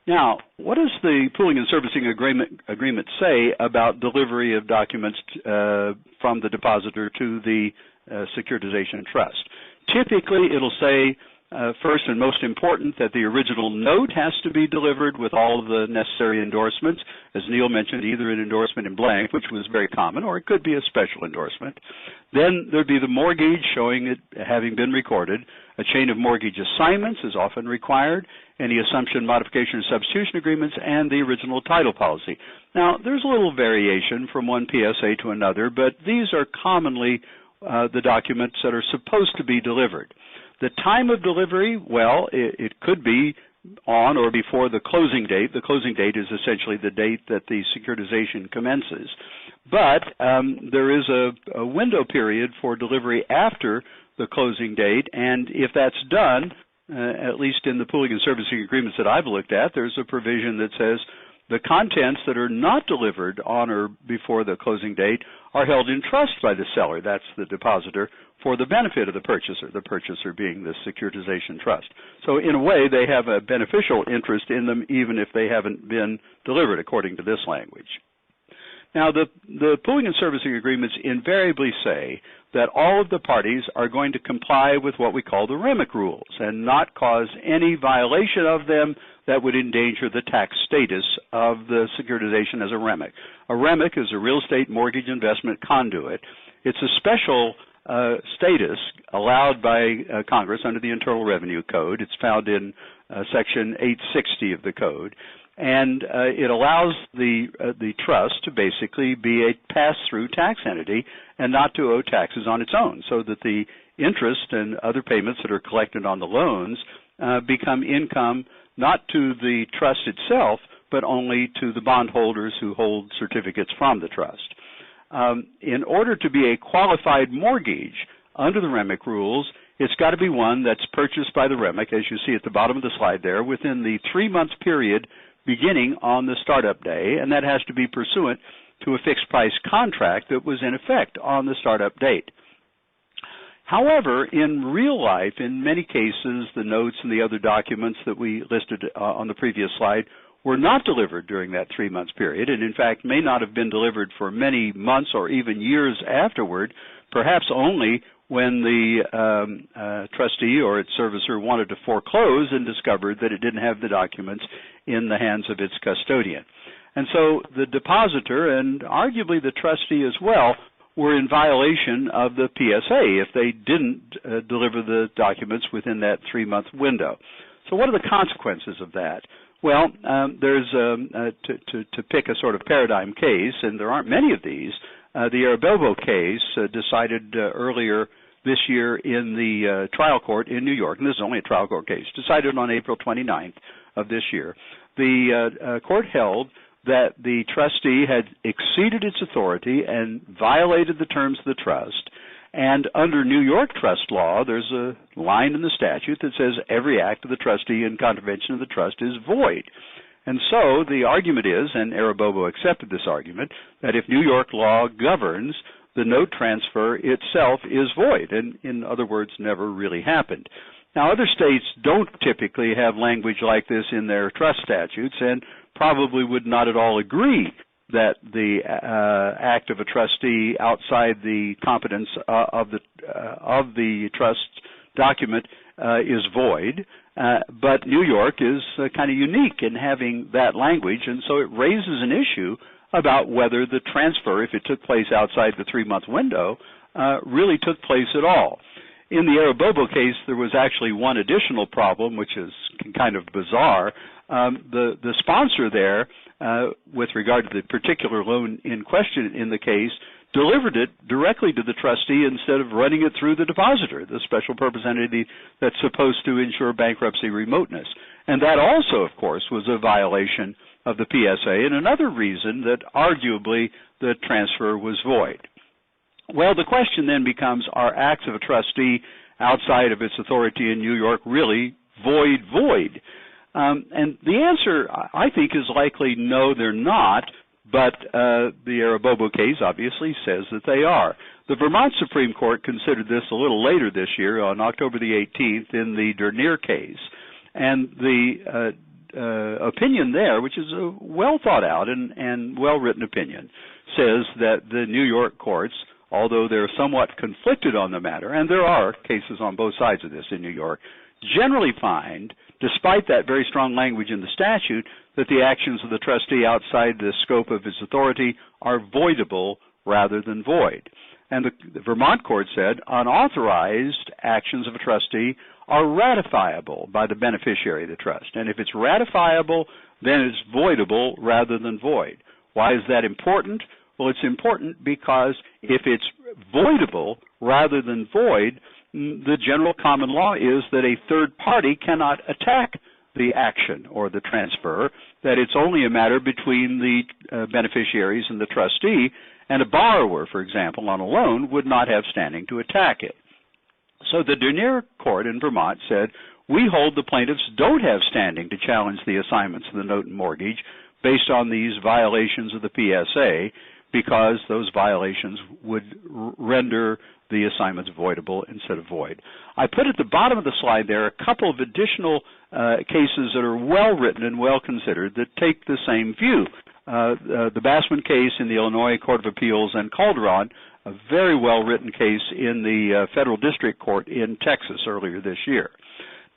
Now, what does the pooling and servicing agreement say about delivery of documents from the depositor to the securitization trust? Typically, it'll say, first and most important, that the original note has to be delivered with all of the necessary endorsements. As Neil mentioned, either an endorsement in blank, which was very common, or it could be a special endorsement. Then there'd be the mortgage showing it having been recorded. A chain of mortgage assignments is often required, any assumption, modification, or substitution agreements, and the original title policy. Now, there's a little variation from one PSA to another, but these are commonly the documents that are supposed to be delivered. The time of delivery, well, it could be on or before the closing date. The closing date is essentially the date that the securitization commences. But there is a window period for delivery after the closing date, and if that's done, at least in the pooling and servicing agreements that I've looked at, there's a provision that says the contents that are not delivered on or before the closing date are held in trust by the seller, that's the depositor, for the benefit of the purchaser being the securitization trust. So in a way, they have a beneficial interest in them even if they haven't been delivered, according to this language. Now, the pooling and servicing agreements invariably say that all of the parties are going to comply with what we call the REMIC rules and not cause any violation of them that would endanger the tax status of the securitization as a REMIC. A REMIC is a real estate mortgage investment conduit. It's a special status allowed by Congress under the Internal Revenue Code. It's found in Section 860 of the Code. And it allows the trust to basically be a pass-through tax entity and not to owe taxes on its own, so that the interest and other payments that are collected on the loans become income not to the trust itself, but only to the bondholders who hold certificates from the trust. In order to be a qualified mortgage under the REMIC rules, it's got to be one that's purchased by the REMIC, as you see at the bottom of the slide there, within the 3-month period beginning on the startup day, and that has to be pursuant to a fixed price contract that was in effect on the startup date. However, in real life, in many cases, the notes and the other documents that we listed on the previous slide were not delivered during that 3-month period, and in fact may not have been delivered for many months or even years afterward, perhaps only when the trustee or its servicer wanted to foreclose and discovered that it didn't have the documents in the hands of its custodian. And so the depositor and arguably the trustee as well were in violation of the PSA if they didn't deliver the documents within that 3-month window. So what are the consequences of that? Well, there's to pick a sort of paradigm case, and there aren't many of these. The Arabobo case decided earlier this year in the trial court in New York, and this is only a trial court case, decided on April 29th of this year. The court held that the trustee had exceeded its authority and violated the terms of the trust, and under New York trust law, there's a line in the statute that says every act of the trustee in contravention of the trust is void. And so the argument is, and Arabobo accepted this argument, that if New York law governs, the note transfer itself is void, and in other words, never really happened. Now, other states don't typically have language like this in their trust statutes and probably would not at all agree that the act of a trustee outside the competence of the trust document is void. But New York is kind of unique in having that language, and so it raises an issue about whether the transfer, if it took place outside the 3-month window, really took place at all. In the Arabobo case, there was actually one additional problem, which is kind of bizarre. The sponsor there, with regard to the particular loan in question in the case, delivered it directly to the trustee instead of running it through the depositor, the special purpose entity that's supposed to ensure bankruptcy remoteness. And that also, of course, was a violation of the PSA and another reason that arguably the transfer was void. Well, the question then becomes, are acts of a trustee outside of its authority in New York really void? And the answer, I think, is likely no, they're not, but the Arabobo case obviously says that they are. The Vermont Supreme Court considered this a little later this year, on October the 18th, in the Dernier case, and the opinion there, which is a well-thought-out and well-written opinion, says that the New York courts, although they're somewhat conflicted on the matter, and there are cases on both sides of this in New York, generally find, despite that very strong language in the statute, that the actions of the trustee outside the scope of his authority are voidable rather than void. And the Vermont court said unauthorized actions of a trustee are ratifiable by the beneficiary of the trust. And if it's ratifiable, then it's voidable rather than void. Why is that important? Well, it's important because if it's voidable rather than void, the general common law is that a third party cannot attack the action or the transfer, that it's only a matter between the beneficiaries and the trustee, and a borrower, for example, on a loan would not have standing to attack it. So the Dernier Court in Vermont said, we hold the plaintiffs don't have standing to challenge the assignments of the note and mortgage based on these violations of the PSA, because those violations would render the assignments voidable instead of void. I put at the bottom of the slide there a couple of additional cases that are well written and well considered that take the same view. The Bassman case in the Illinois Court of Appeals and Calderon, a very well written case in the Federal District Court in Texas earlier this year.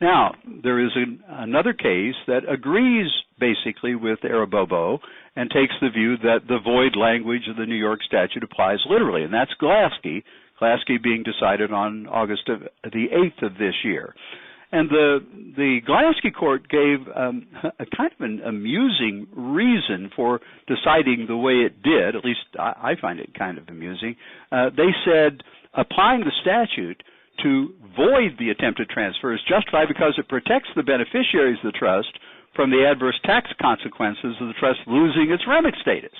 Now, there is another case that agrees basically with Arabobo and takes the view that the void language of the New York statute applies literally, and that's Glaske being decided on August the 8th of this year. And the Glaske court gave a kind of an amusing reason for deciding the way it did, at least I find it kind of amusing. They said applying the statute to void the attempted transfer is justified because it protects the beneficiaries of the trust from the adverse tax consequences of the trust losing its REMIC status.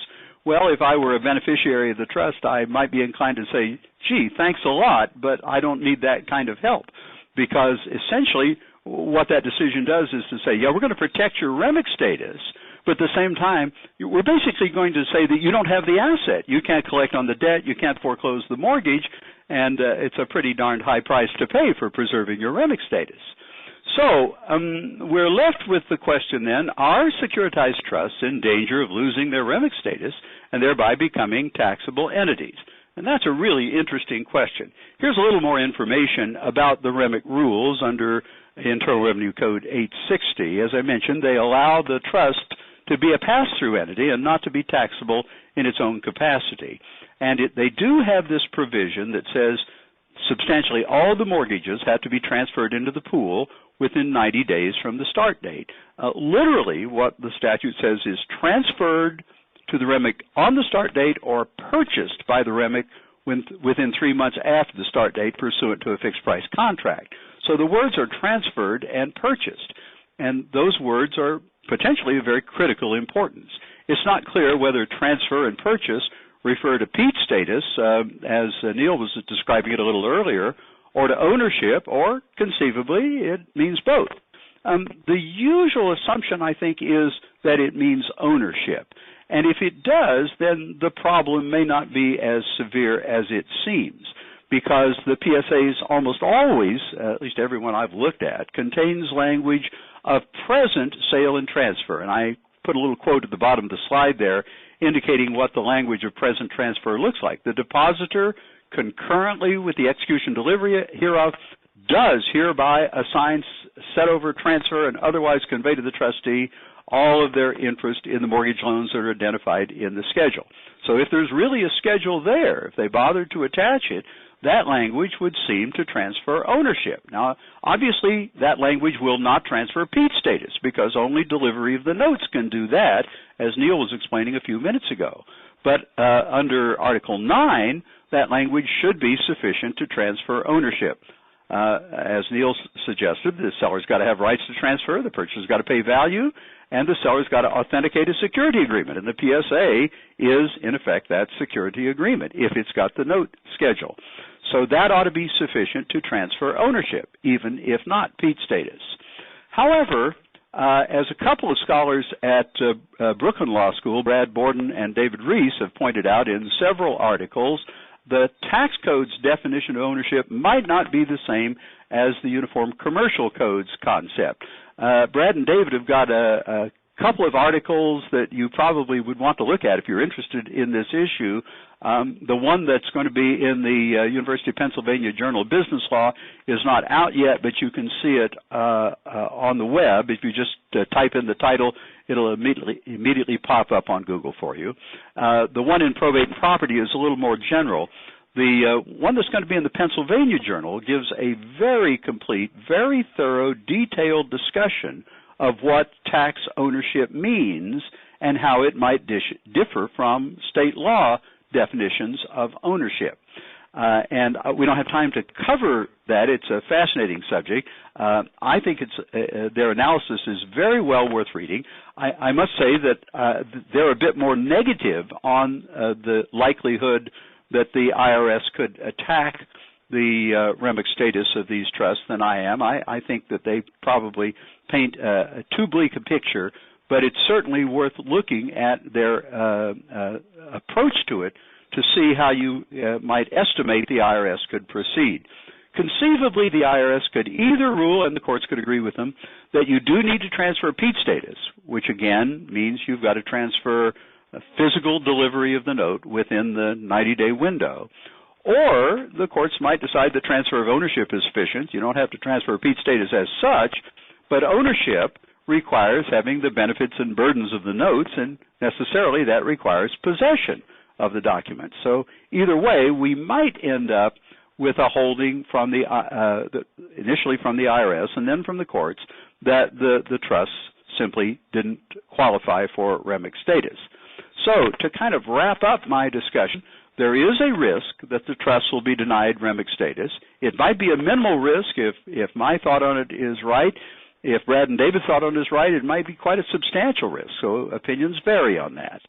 Well, if I were a beneficiary of the trust, I might be inclined to say, gee, thanks a lot, but I don't need that kind of help. Because essentially what that decision does is to say, yeah, we're going to protect your REMIC status, but at the same time, we're basically going to say that you don't have the asset. You can't collect on the debt, you can't foreclose the mortgage, and it's a pretty darned high price to pay for preserving your REMIC status. So we're left with the question then, are securitized trusts in danger of losing their REMIC status and thereby becoming taxable entities? And that's a really interesting question. Here's a little more information about the REMIC rules under Internal Revenue Code 860. As I mentioned, they allow the trust to be a pass-through entity and not to be taxable in its own capacity. And they do have this provision that says substantially all the mortgages have to be transferred into the pool within 90 days from the start date. Literally, what the statute says is transferred to the REMIC on the start date or purchased by the REMIC within 3 months after the start date pursuant to a fixed price contract. So the words are transferred and purchased, and those words are potentially of very critical importance. It's not clear whether transfer and purchase refer to Pete status, as Neil was describing it a little earlier, or to ownership, or conceivably it means both. The usual assumption, I think, is that it means ownership. And if it does, then the problem may not be as severe as it seems, because the PSAs almost always, at least every one I've looked at, contains language of present sale and transfer. And I put a little quote at the bottom of the slide there indicating what the language of present transfer looks like. The depositor, concurrently with the execution delivery hereof, does hereby assign, set over, transfer, and otherwise convey to the trustee all of their interest in the mortgage loans that are identified in the schedule. So if there's really a schedule there, if they bothered to attach it, that language would seem to transfer ownership. Now, obviously, that language will not transfer Pete status because only delivery of the notes can do that, as Neil was explaining a few minutes ago. But under Article 9, that language should be sufficient to transfer ownership. As Neil suggested, the seller's got to have rights to transfer, the purchaser's got to pay value, and the seller's got to authenticate a security agreement. And the PSA is, in effect, that security agreement, if it's got the note schedule. So that ought to be sufficient to transfer ownership, even if not Pete status. However, as a couple of scholars at Brooklyn Law School, Brad Borden and David Reese, have pointed out in several articles, the tax code's definition of ownership might not be the same as the Uniform Commercial Code's concept. Brad and David have got a couple of articles that you probably would want to look at if you're interested in this issue. The one that's going to be in the University of Pennsylvania Journal of Business Law is not out yet, but you can see it on the web. If you just type in the title, it'll immediately pop up on Google for you. The one in Probate and Property is a little more general. The one that's going to be in the Pennsylvania Journal gives a very complete, very thorough, detailed discussion of what tax ownership means and how it might differ from state law definitions of ownership. And we don't have time to cover that. It's a fascinating subject. I think their analysis is very well worth reading. I must say that they're a bit more negative on the likelihood that the IRS could attack the REMIC status of these trusts than I am. I think that they probably paint too bleak a picture, but it's certainly worth looking at their approach to it to see how you might estimate the IRS could proceed. Conceivably, the IRS could either rule, and the courts could agree with them, that you do need to transfer Pete status, which again means you've got to transfer a physical delivery of the note within the 90-day window. Or the courts might decide the transfer of ownership is sufficient. You don't have to transfer Pete status as such, but ownership requires having the benefits and burdens of the notes, and necessarily that requires possession of the document. So either way, we might end up with a holding from initially from the IRS and then from the courts that the trusts simply didn't qualify for REMIC status. So to kind of wrap up my discussion, there is a risk that the trust will be denied REMIC status. It might be a minimal risk if my thought on it is right. If Brad and David's thought on it is right, it might be quite a substantial risk, so opinions vary on that.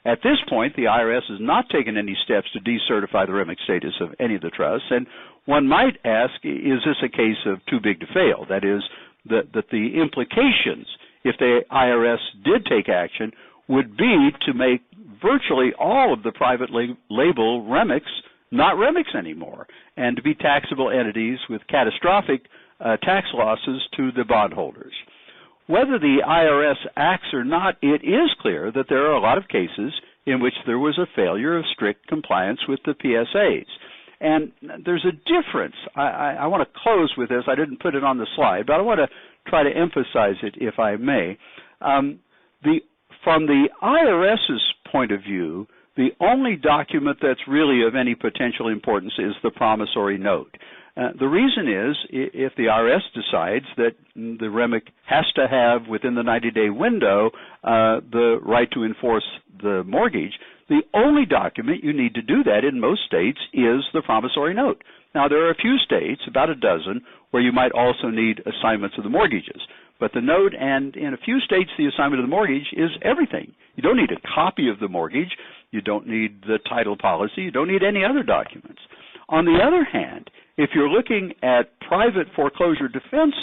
At this point, the IRS has not taken any steps to decertify the REMIC status of any of the trusts, and one might ask, is this a case of too big to fail? That is, that the implications, if the IRS did take action, would be to make virtually all of the private label REMICs not REMICs anymore, and to be taxable entities with catastrophic tax losses to the bondholders. Whether the IRS acts or not, it is clear that there are a lot of cases in which there was a failure of strict compliance with the PSAs. And there's a difference. I want to close with this. I didn't put it on the slide, but I want to try to emphasize it if I may. From the IRS's point of view, the only document that's really of any potential importance is the promissory note. The reason is, if the IRS decides that the REMIC has to have, within the 90-day window, the right to enforce the mortgage, the only document you need to do that in most states is the promissory note. Now, there are a few states, about a dozen, where you might also need assignments of the mortgages. But the note, and in a few states, the assignment of the mortgage is everything. You don't need a copy of the mortgage. You don't need the title policy. You don't need any other documents. On the other hand, if you're looking at private foreclosure defense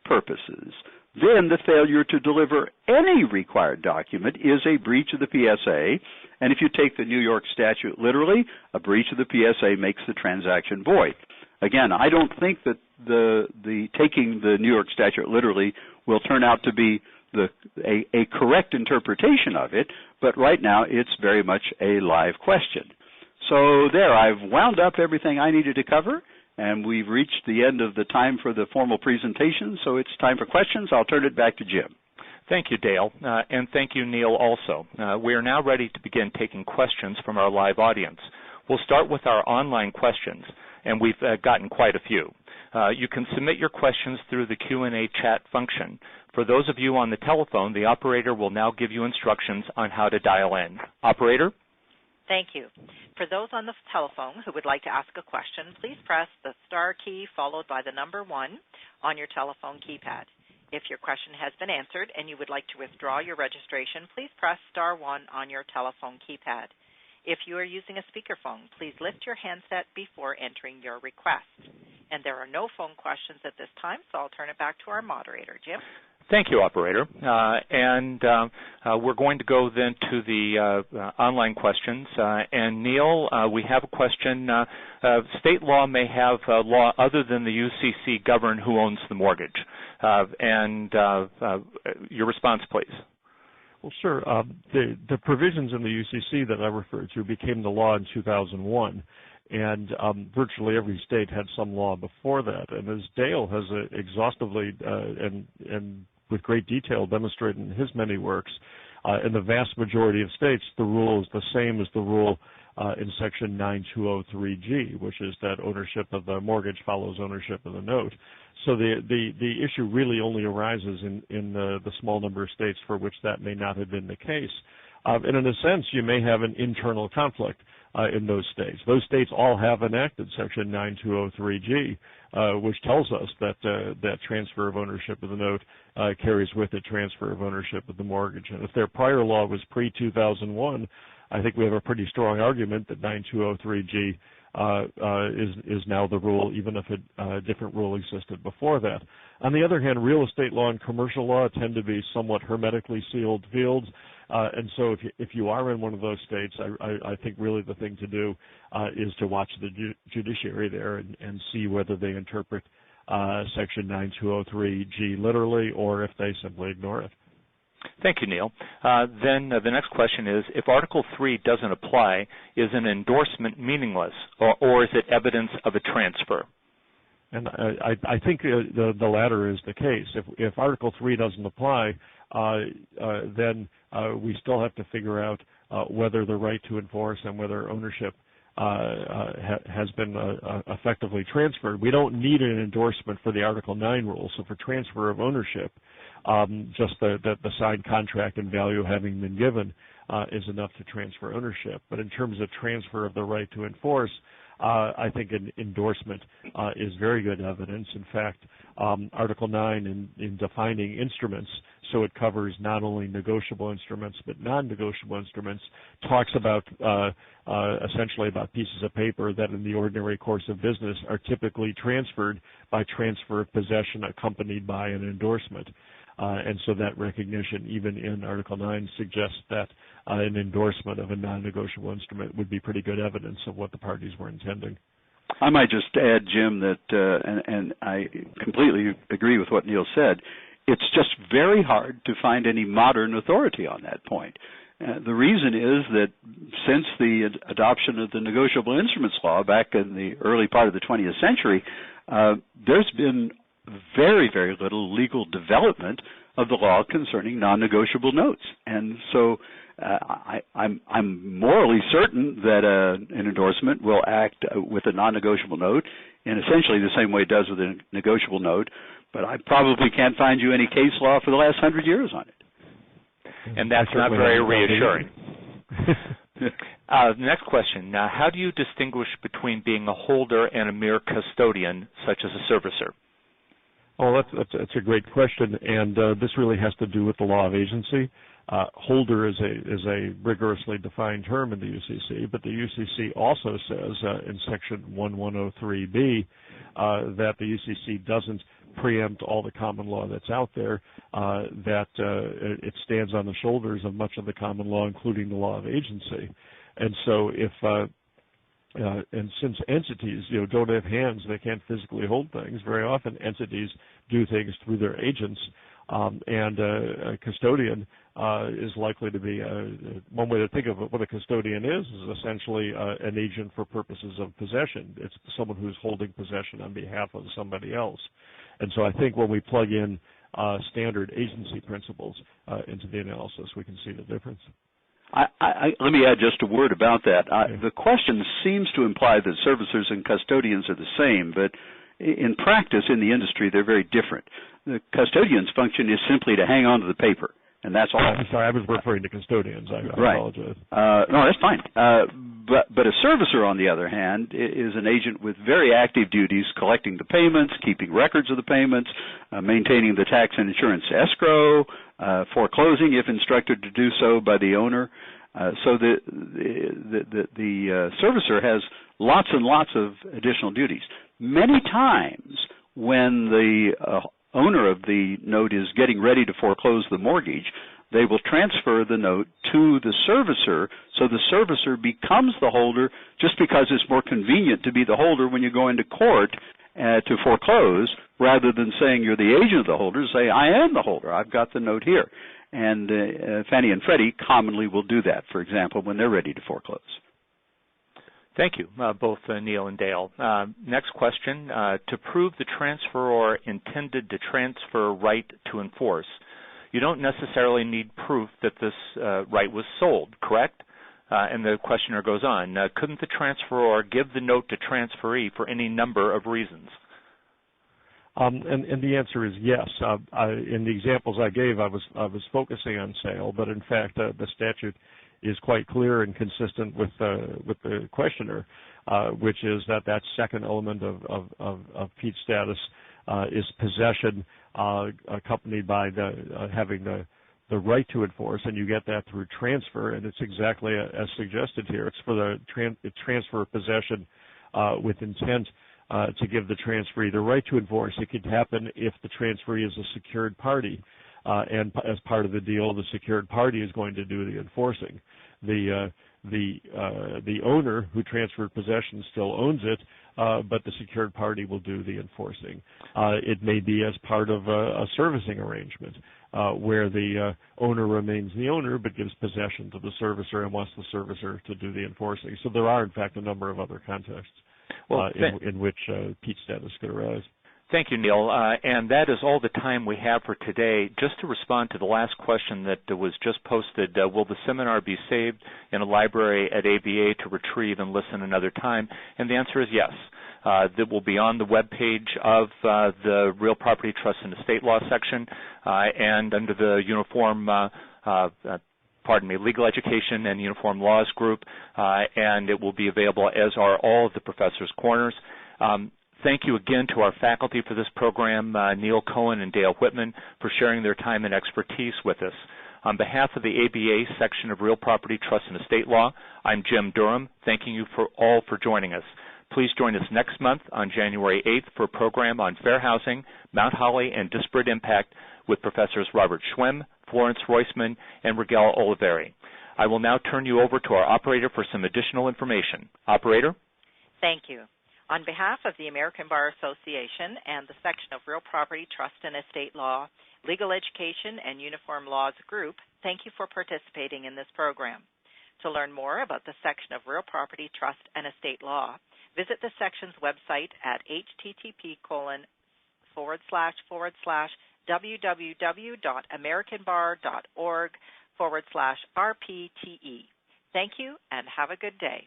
purposes, then the failure to deliver any required document is a breach of the PSA. And if you take the New York statute literally, a breach of the PSA makes the transaction void. Again, I don't think that the taking the New York statute literally will turn out to be a correct interpretation of it, but right now it's very much a live question. So there, I've wound up everything I needed to cover, and we've reached the end of the time for the formal presentation, so it's time for questions. I'll turn it back to Jim. Thank you, Dale, and thank you, Neil, also. We are now ready to begin taking questions from our live audience. We'll start with our online questions, and we've gotten quite a few. You can submit your questions through the Q&A chat function. For those of you on the telephone, the operator will now give you instructions on how to dial in. Operator? Thank you. For those on the telephone who would like to ask a question, please press the star key followed by the number 1 on your telephone keypad. If your question has been answered and you would like to withdraw your registration, please press star 1 on your telephone keypad. If you are using a speakerphone, please lift your handset before entering your request. And there are no phone questions at this time, so I'll turn it back to our moderator. Jim? Thank you, operator. We're going to go then to the online questions. And Neil, we have a question. State law may have a law other than the UCC govern who owns the mortgage. Your response, please. Well, sure. The provisions in the UCC that I referred to became the law in 2001. And virtually every state had some law before that. And as Dale has exhaustively and with great detail demonstrated in his many works, in the vast majority of states, the rule is the same as the rule in Section 9203G, which is that ownership of the mortgage follows ownership of the note. So the issue really only arises in the small number of states for which that may not have been the case. And in a sense, you may have an internal conflict in those states. Those states all have enacted Section 9203G, which tells us that that transfer of ownership of the note carries with it transfer of ownership of the mortgage. And if their prior law was pre-2001, I think we have a pretty strong argument that 9203G is now the rule, even if a different rule existed before that. On the other hand, real estate law and commercial law tend to be somewhat hermetically sealed fields, and so if you are in one of those states, I think really the thing to do is to watch the judiciary there and see whether they interpret Section 9203G literally or if they simply ignore it. Thank you, Neil. Then the next question is, if Article 3 doesn't apply, is an endorsement meaningless, or is it evidence of a transfer? And I think the latter is the case. If Article 3 doesn't apply, then we still have to figure out whether the right to enforce and whether ownership has been effectively transferred. We don't need an endorsement for the Article 9 rule. So for transfer of ownership, just the signed contract and value having been given is enough to transfer ownership. But in terms of transfer of the right to enforce, I think an endorsement is very good evidence. In fact, Article 9 in defining instruments, so it covers not only negotiable instruments but non-negotiable instruments, talks about essentially about pieces of paper that in the ordinary course of business are typically transferred by transfer of possession accompanied by an endorsement. And so that recognition, even in Article 9, suggests that an endorsement of a non-negotiable instrument would be pretty good evidence of what the parties were intending. I might just add, Jim, that, and I completely agree with what Neil said, it's just very hard to find any modern authority on that point. The reason is that since the adoption of the negotiable instruments law back in the early part of the 20th century, there's been very, very little legal development of the law concerning non-negotiable notes. And so I'm morally certain that an endorsement will act with a non-negotiable note in essentially the same way it does with a negotiable note, but I probably can't find you any case law for the last 100 years on it. And that's not very reassuring. The next question. Now, how do you distinguish between being a holder and a mere custodian, such as a servicer? Oh, that's a great question, and this really has to do with the law of agency. Holder is a rigorously defined term in the UCC, but the UCC also says in Section 1103B that the UCC doesn't preempt all the common law that's out there, that it stands on the shoulders of much of the common law, including the law of agency. And so and since entities, don't have hands, they can't physically hold things. Very often, entities do things through their agents, and a custodian is likely to be one way to think of what a custodian is essentially an agent for purposes of possession. It's someone who's holding possession on behalf of somebody else. And so I think when we plug in standard agency principles into the analysis, we can see the difference. Let me add just a word about that. The question seems to imply that servicers and custodians are the same, but in practice, in the industry, they're very different. The custodian's function is simply to hang on to the paper, and that's all. I'm sorry, I was referring to custodians. I apologize. No, that's fine. But a servicer, on the other hand, is an agent with very active duties, collecting the payments, keeping records of the payments, maintaining the tax and insurance escrow, foreclosing if instructed to do so by the owner. So the servicer has lots and lots of additional duties. Many times when the owner of the note is getting ready to foreclose the mortgage, they will transfer the note to the servicer, so the servicer becomes the holder just because it's more convenient to be the holder when you go into court to foreclose, rather than saying you're the agent of the holder. Say, I am the holder. I've got the note here. And Fannie and Freddie commonly will do that, for example, when they're ready to foreclose. Thank you, both Neil and Dale. Next question. To prove the transferor intended to transfer right to enforce, you don't necessarily need proof that this right was sold, correct? And the questioner goes on, couldn't the transferor give the note to transferee for any number of reasons? And the answer is yes. In the examples I gave, I was focusing on sale, but in fact the statute is quite clear and consistent with the questioner, which is that second element of Pete's status is possession, accompanied by having the right to enforce, and you get that through transfer, and it's exactly as suggested here. It's for the transfer of possession with intent to give the transferee the right to enforce. It could happen if the transferee is a secured party, and as part of the deal, the secured party is going to do the enforcing. The owner who transferred possession still owns it, but the secured party will do the enforcing. It may be as part of a servicing arrangement where the owner remains the owner but gives possession to the servicer and wants the servicer to do the enforcing. So there are, in fact, a number of other contexts in which peach status could arise. Thank you, Neil. And that is all the time we have for today. Just to respond to the last question that was just posted, will the seminar be saved in a library at ABA to retrieve and listen another time? And the answer is yes. That will be on the webpage of the Real Property Trust and Estate Law section and under the Legal Education and Uniform Laws group, and it will be available, as are all of the Professor's Corners. Thank you again to our faculty for this program, Neil Cohen and Dale Whitman, for sharing their time and expertise with us. On behalf of the ABA section of Real Property Trust and Estate Law, I'm Jim Durham, thanking you all for joining us. Please join us next month on January 8th for a program on fair housing, Mount Holly, and disparate impact with Professors Robert Schwem, Florence Roisman, and Rigel Oliveri. I will now turn you over to our operator for some additional information. Operator? Thank you. On behalf of the American Bar Association and the section of Real Property Trust and Estate Law, Legal Education and Uniform Laws Group, thank you for participating in this program. To learn more about the section of Real Property Trust and Estate Law, visit the section's website at http://www.americanbar.org/RPTE. Thank you and have a good day.